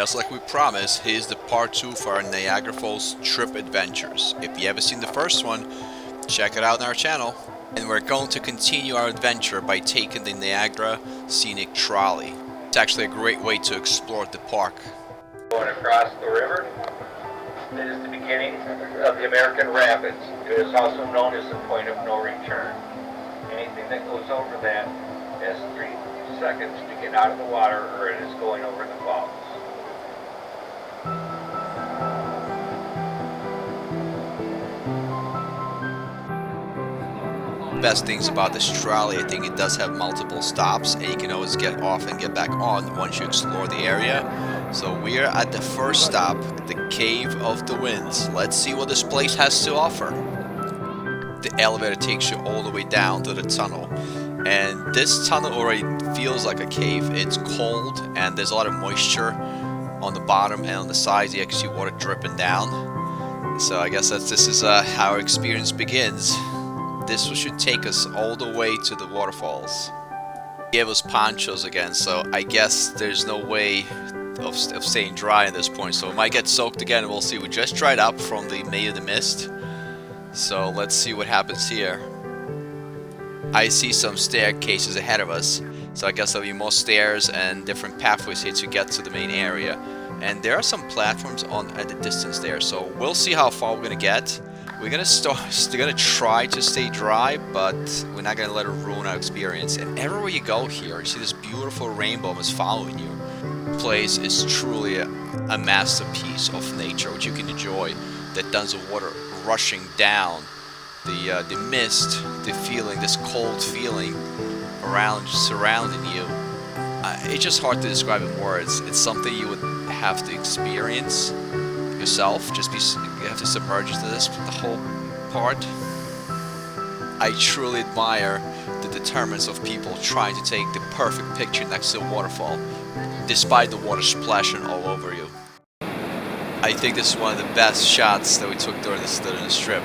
just like we promised, here's the part 2 for our Niagara Falls trip adventures. If you haven't seen the first one, check it out on our channel. And we're going to continue our adventure by taking the Niagara Scenic Trolley. It's actually a great way to explore the park. Going across the river, it is the beginning of the American Rapids. It is also known as the point of no return. Anything that goes over that has 3 seconds to get out of the water, or it is going over the falls. Best things about this trolley, I think it does have multiple stops and you can always get off and get back on once you explore the area. So we're at the first stop, the Cave of the Winds. Let's see what this place has to offer. The elevator takes you all the way down to the tunnel, and this tunnel already feels like a cave. It's cold and there's a lot of moisture on the bottom and on the sides. You can see water dripping down. So I guess this is how our experience begins. This should take us all the way to the waterfalls. He gave us ponchos again, so I guess there's no way of staying dry at this point. So we might get soaked again, we'll see. We just dried up from the May of the Mist. So let's see what happens here. I see some staircases ahead of us. So I guess there'll be more stairs and different pathways here to get to the main area. And there are some platforms at the distance there. So we'll see how far we're gonna get. We're gonna try to stay dry, but we're not gonna let it ruin our experience. And everywhere you go here, you see this beautiful rainbow is following you. The place is truly a masterpiece of nature, which you can enjoy. The tons of water rushing down, the mist, the feeling, this cold feeling surrounding you. It's just hard to describe in words. It's something you would have to experience yourself. You have to submerge into this, the whole part. I truly admire the determinants of people trying to take the perfect picture next to a waterfall, despite the water splashing all over you. I think this is one of the best shots that we took during this trip.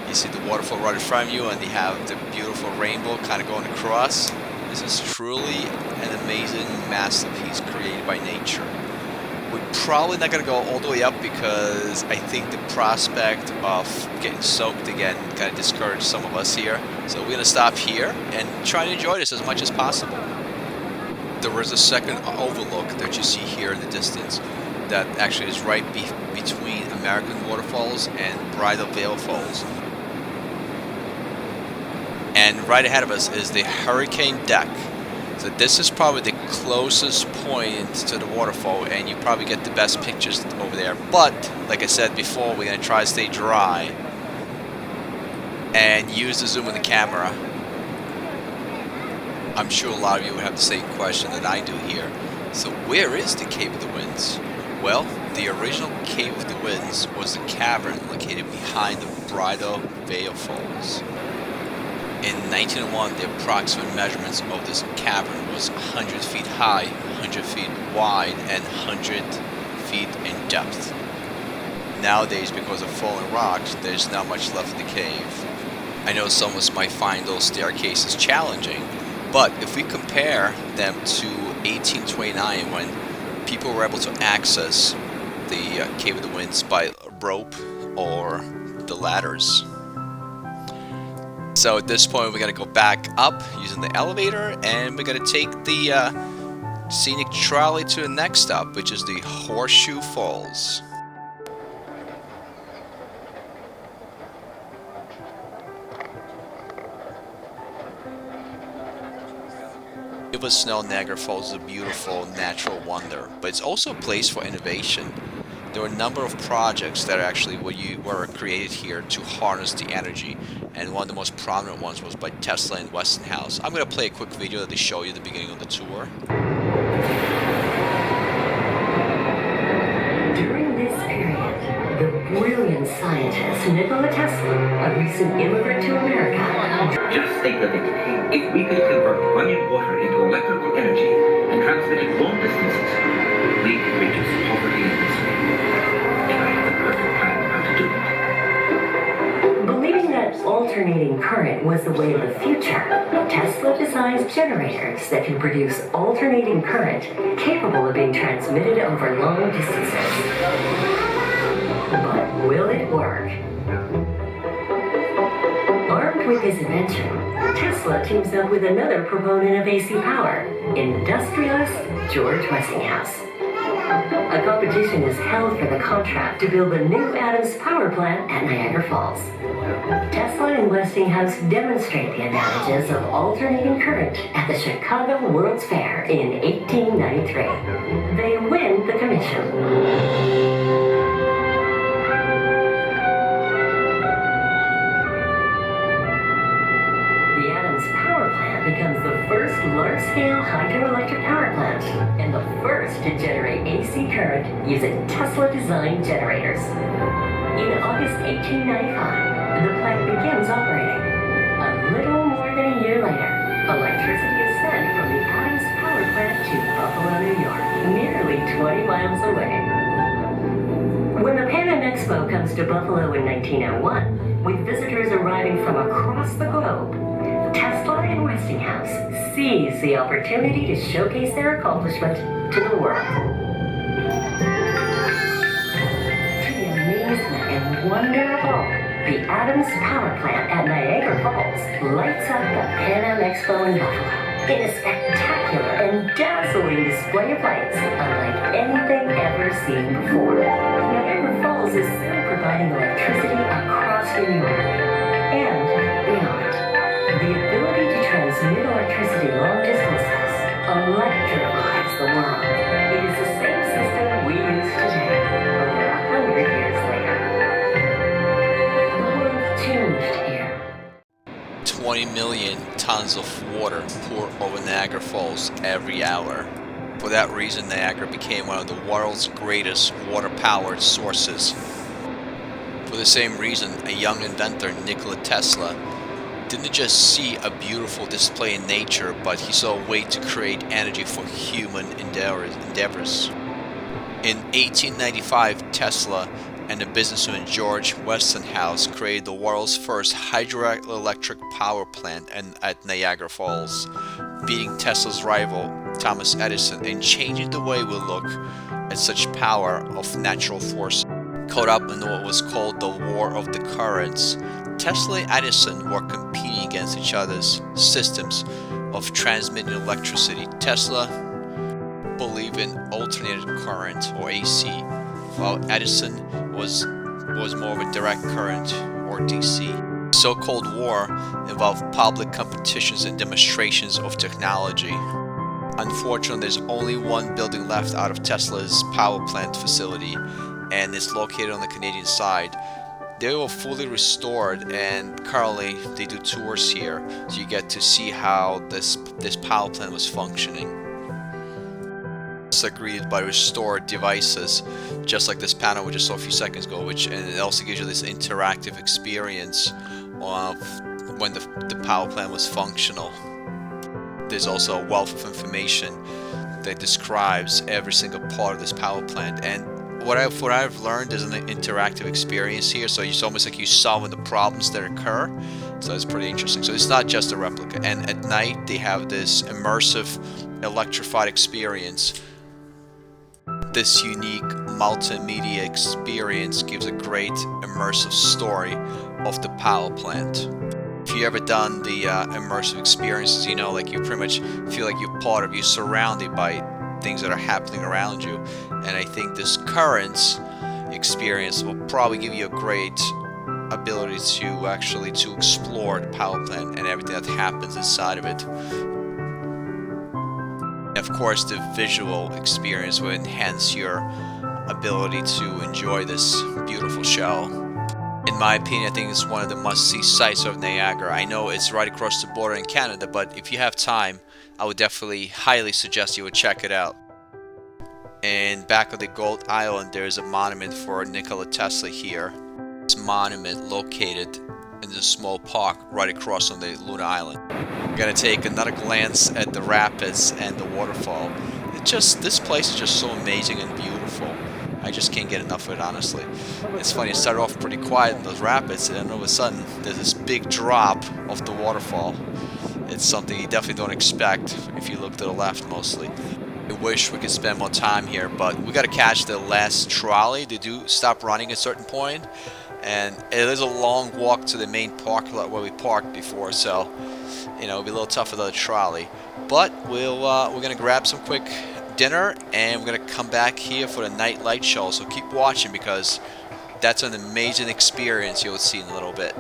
You see the waterfall right in front of you, and you have the beautiful rainbow kind of going across. This is truly an amazing masterpiece created by nature. We're probably not going to go all the way up because I think the prospect of getting soaked again kind of discouraged some of us here. So we're going to stop here and try to enjoy this as much as possible. There is a second overlook that you see here in the distance that actually is right between American Waterfalls and Bridal Veil Falls. And right ahead of us is the Hurricane Deck. So this is probably the closest point to the waterfall, and you probably get the best pictures over there. But, like I said before, we're going to try to stay dry and use the zoom in the camera. I'm sure a lot of you would have the same question that I do here. So where is the Cave of the Winds? Well, the original Cave of the Winds was a cavern located behind the Bridal Veil Falls. In 1901, the approximate measurements of this cavern was 100 feet high, 100 feet wide, and 100 feet in depth. Nowadays, because of fallen rocks, there's not much left of the cave. I know some of us might find those staircases challenging, but if we compare them to 1829, when people were able to access the Cave of the Winds by rope or the ladders. So at this point, we're going to go back up using the elevator, and we're going to take the scenic trolley to the next stop, which is the Horseshoe Falls. It was snow. Niagara Falls is a beautiful natural wonder, but it's also a place for innovation. There were a number of projects that actually were created here to harness the energy, and one of the most prominent ones was by Tesla and Westinghouse. I'm going to play a quick video that they show you at the beginning of the tour. During this period, the brilliant scientist Nikola Tesla, a recent immigrant to America. Just think of it. If we could convert running water into electrical energy and transmit it long distances, we could reduce poverty in this way. And I have the perfect plan how to do it. Believing that all alternating current was the way of the future, Tesla designs generators that can produce alternating current capable of being transmitted over long distances. But will it work? Armed with his invention, Tesla teams up with another proponent of AC power, industrialist George Westinghouse. A competition is held for the contract to build the new Adams power plant at Niagara Falls. Tesla and Westinghouse demonstrate the advantages of alternating current at the Chicago World's Fair in 1893. They win the commission. Becomes the first large-scale hydroelectric power plant and the first to generate AC current using Tesla-designed generators. In August 1895, the plant begins operating. A little more than a year later, electricity is sent from the Adams power plant to Buffalo, New York, nearly 20 miles away. When the Pan Am Expo comes to Buffalo in 1901, with visitors arriving from across the globe, Tesla and Westinghouse seize the opportunity to showcase their accomplishment to the world. To the amazement and wonder of all, the Adams power plant at Niagara Falls lights up the Pan Am Expo in Buffalo in a spectacular and dazzling display of lights unlike anything ever seen before. Niagara Falls is soon providing electricity across New York and beyond. The ability to transmit electricity long distances electrifies the world. It is the same system we use today, over 100 years later. The world changed here. 20 million tons of water pour over Niagara Falls every hour. For that reason, Niagara became one of the world's greatest water-powered sources. For the same reason, a young inventor, Nikola Tesla, didn't just see a beautiful display in nature, but he saw a way to create energy for human endeavors. In 1895, Tesla and the businessman George Westinghouse created the world's first hydroelectric power plant at Niagara Falls, beating Tesla's rival Thomas Edison and changing the way we look at such power of natural force. Caught up in what was called the War of the Currents, Tesla and Edison were competing against each other's systems of transmitting electricity. Tesla believed in alternating current, or AC, while Edison was more of a direct current, or DC. The so-called war involved public competitions and demonstrations of technology. Unfortunately, there's only one building left out of Tesla's power plant facility, and it's located on the Canadian side. They were fully restored, and currently they do tours here, so you get to see how this power plant was functioning. It's greeted by restored devices, just like this panel we just saw a few seconds ago, and it also gives you this interactive experience of when the power plant was functional. There's also a wealth of information that describes every single part of this power plant, and what I've learned is an interactive experience here, so it's almost like you're solving the problems that occur. So it's pretty interesting. So it's not just a replica, and at night they have this immersive electrified experience. This unique multimedia experience gives a great immersive story of the power plant. If you ever done the immersive experiences, you know, like you pretty much feel like you're surrounded by things that are happening around you, and I think this current experience will probably give you a great ability to explore the power plant and everything that happens inside of it. Of course, the visual experience will enhance your ability to enjoy this beautiful show. In my opinion, I think it's one of the must-see sights of Niagara. I know it's right across the border in Canada, but if you have time, I would definitely highly suggest you would check it out. And back on the Gold Island, there is a monument for Nikola Tesla here. This monument located in this small park right across on the Luna Island. We're gonna take another glance at the rapids and the waterfall. This place is just so amazing and beautiful. I just can't get enough of it, honestly. It's funny, it started off pretty quiet in those rapids, and then all of a sudden, there's this big drop of the waterfall. It's something you definitely don't expect if you look to the left, mostly. I wish we could spend more time here, but we gotta catch the last trolley. They do stop running at a certain point, and it is a long walk to the main parking lot where we parked before, so you know, it'll be a little tough without a trolley. But we're gonna grab some quick dinner, and we're gonna come back here for the night light show. So keep watching, because that's an amazing experience you'll see in a little bit.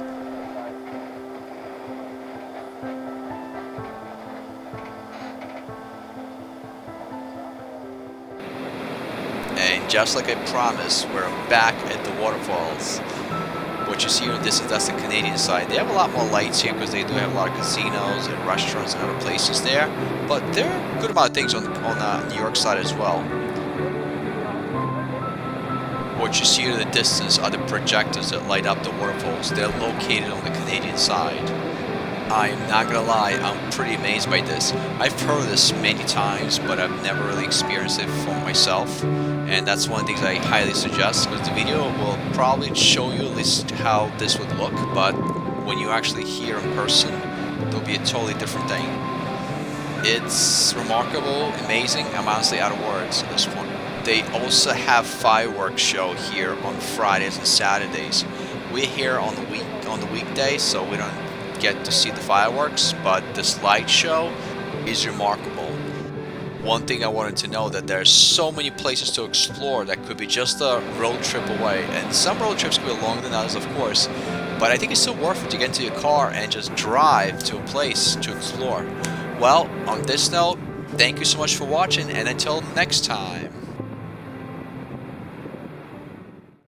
And just like I promised, we're back at the waterfalls. What you see in the distance, that's the Canadian side. They have a lot more lights here because they do have a lot of casinos and restaurants and other places there. But there are a good amount of things on the New York side as well. What you see in the distance are the projectors that light up the waterfalls. They're located on the Canadian side. I'm not gonna lie, I'm pretty amazed by this. I've heard of this many times, but I've never really experienced it for myself. And that's one of the things I highly suggest, because the video will probably show you at least how this would look, but when you actually hear in person, it'll be a totally different thing. It's remarkable, amazing. I'm honestly out of words at this point. They also have fireworks show here on Fridays and Saturdays. We're here on the weekdays, so we don't get to see the fireworks, but this light show is remarkable. One thing I wanted to know, that there's so many places to explore that could be just a road trip away, and some road trips could be longer than others, of course, but I think it's still worth it to get into your car and just drive to a place to explore. Well, on this note, thank you so much for watching, and until next time.